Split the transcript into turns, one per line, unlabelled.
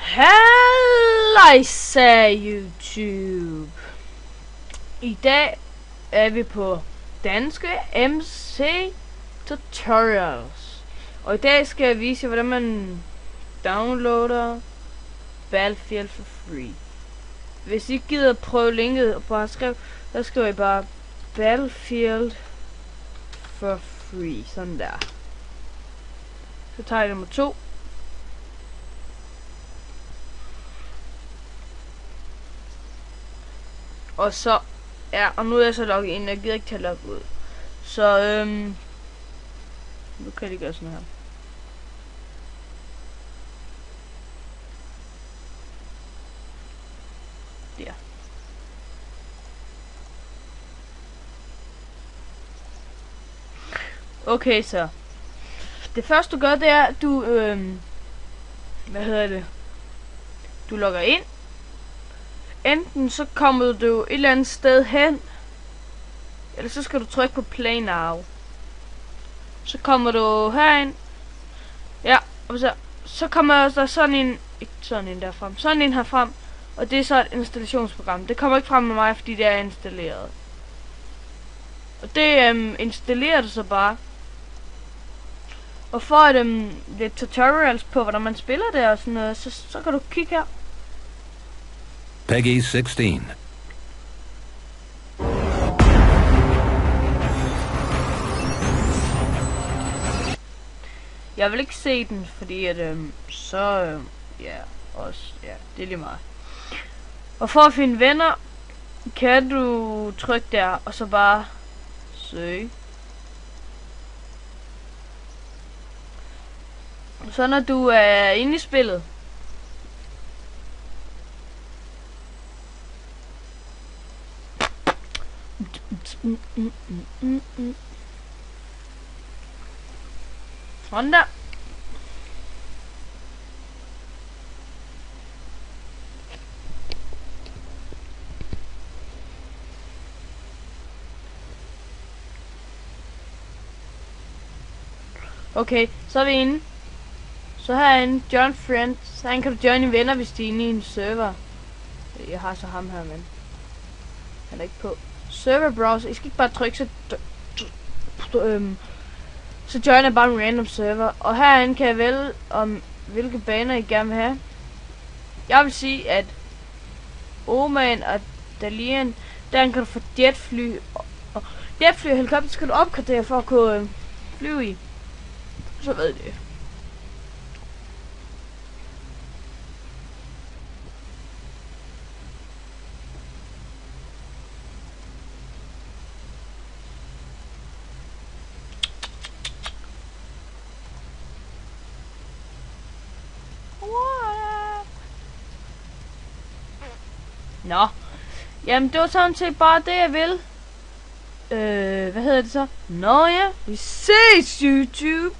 Halløjsa YouTube. I dag er vi på danske MC Tutorials. Og i dag skal jeg vise jer, hvordan man downloader Battlefield for free. Hvis I gider prøve linket, så skriver I bare Battlefield for free. Sådan der. Så tager jeg nummer 2. Og så, ja, og nu er jeg så logget ind, jeg gider ikke til at logge ud. Så, nu kan jeg gøre sådan her. Der. Okay, så. Det første du gør, det er, at du, du logger ind. Enten så kommer du et eller andet sted hen, eller så skal du trykke på Play Now. Så kommer du herind. Ja, og så kommer der sådan en, ikke sådan en der frem, sådan en her frem, og det er så et installationsprogram. Det kommer ikke frem med mig, fordi det er installeret. Og det installerer du så bare. Og for at lidt tutorials på, hvordan man spiller det og sådan noget, så kan du kigge her.
Peggy 16.
Jeg vil ikke se den, fordi at ja, også, ja, det er lige meget. Og for at finde venner, kan du trykke der, og så bare søge. Så når du er inde i spillet, sådan der. Okay, så er vi inde. Så herinde, John Friend, så han kan du joine venner, hvis de er inde i en server. Jeg har så ham her, men han er ikke på. Server browser, I skal ikke bare trykke, så joiner bare en random server. Og herinde kan jeg vælge om hvilke baner I gerne vil have. Jeg vil sige, at Oman og Dalian, der kan du få jetfly. Og jetfly og helikopter skal du opgradere for at kunne flyve i. Så ved det. Nå. Jamen, det var sådan set bare det, jeg vil. Hvad hedder det så? Nå ja, vi ses, YouTube!